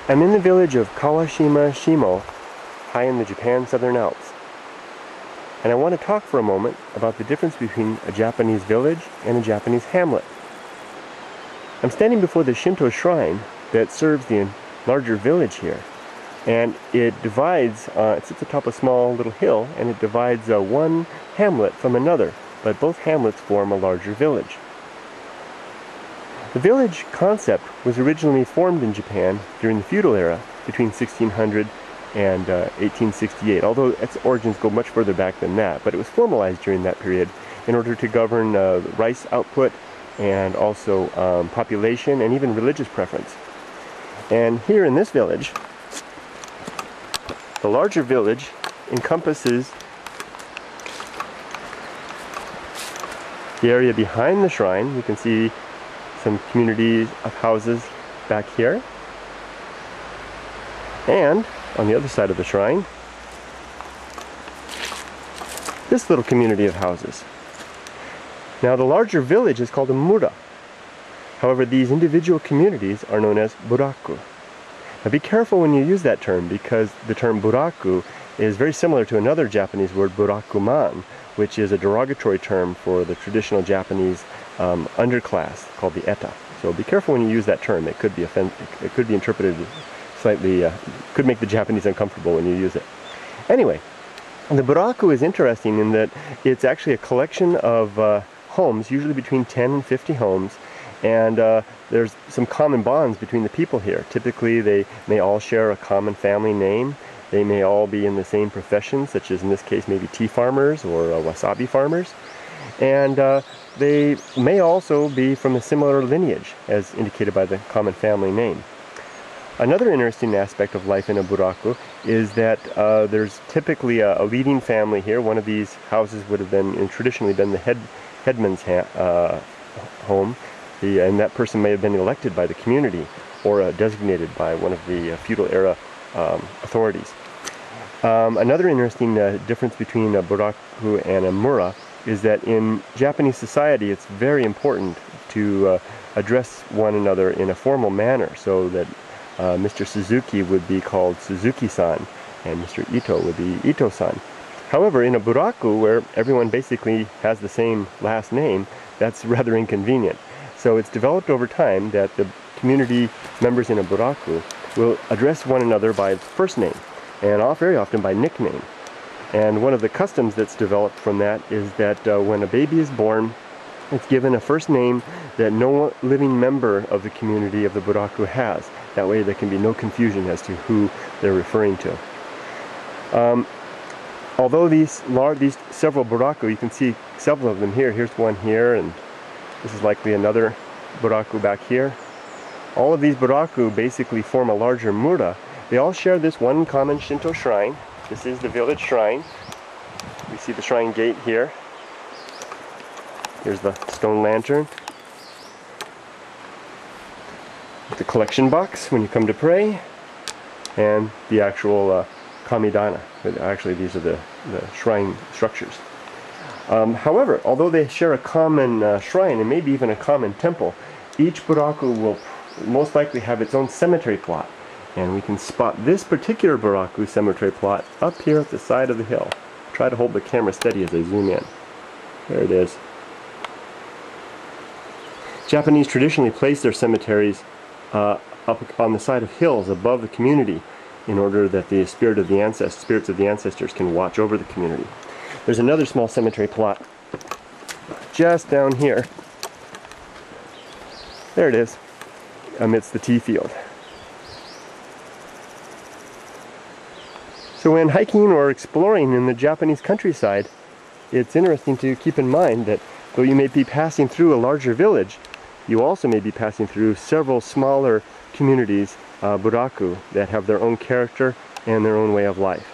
I'm in the village of Kawashima Shimo, high in the Japan Southern Alps. And I want to talk for a moment about the difference between a Japanese village and a Japanese hamlet. I'm standing before the Shinto shrine that serves the larger village here. And it divides, it sits atop a small little hill, and it divides one hamlet from another. But both hamlets form a larger village. The village concept was originally formed in Japan during the feudal era between 1600 and 1868, although its origins go much further back than that. But it was formalized during that period in order to govern rice output and also population and even religious preference. And here in this village, the larger village encompasses the area behind the shrine. You can see some communities of houses back here. And on the other side of the shrine, this little community of houses. Now the larger village is called a mura. However, these individual communities are known as Buraku. Now be careful when you use that term, because the term Buraku is very similar to another Japanese word, Burakuman, which is a derogatory term for the traditional Japanese underclass called the eta. So be careful when you use that term. It could be it could be interpreted slightly, could make the Japanese uncomfortable when you use it. Anyway, the Buraku is interesting in that it's actually a collection of homes, usually between 10 and 50 homes, and there's some common bonds between the people here. Typically they may all share a common family name. They may all be in the same profession, such as in this case maybe tea farmers or wasabi farmers. And they may also be from a similar lineage, as indicated by the common family name. Another interesting aspect of life in a buraku is that there's typically a leading family here. One of these houses would have been, traditionally been the headman's home, and that person may have been elected by the community or designated by one of the feudal era authorities. Another interesting difference between a buraku and a mura is that in Japanese society it's very important to address one another in a formal manner, so that Mr. Suzuki would be called Suzuki-san and Mr. Ito would be Ito-san. However, in a buraku where everyone basically has the same last name, that's rather inconvenient. So it's developed over time that the community members in a buraku will address one another by first name, and very often by nickname. And one of the customs that's developed from that is that when a baby is born, it's given a first name that no living member of the community of the buraku has. That way there can be no confusion as to who they're referring to. Although these several buraku, you can see several of them here. Here's one here, and this is likely another buraku back here. All of these buraku basically form a larger mura. They all share this one common Shinto shrine. This is the village shrine. We see the shrine gate here. Here's the stone lantern. The collection box when you come to pray. And the actual kamidana. Actually, these are the shrine structures. However, although they share a common shrine and maybe even a common temple, each buraku will most likely have its own cemetery plot. And we can spot this particular buraku cemetery plot up here at the side of the hill. Try to hold the camera steady as I zoom in. There it is. Japanese traditionally place their cemeteries up on the side of hills above the community in order that the spirits of the ancestors can watch over the community. There's another small cemetery plot just down here. There it is, amidst the tea field. So when hiking or exploring in the Japanese countryside, it's interesting to keep in mind that though you may be passing through a larger village, you also may be passing through several smaller communities, buraku, that have their own character and their own way of life.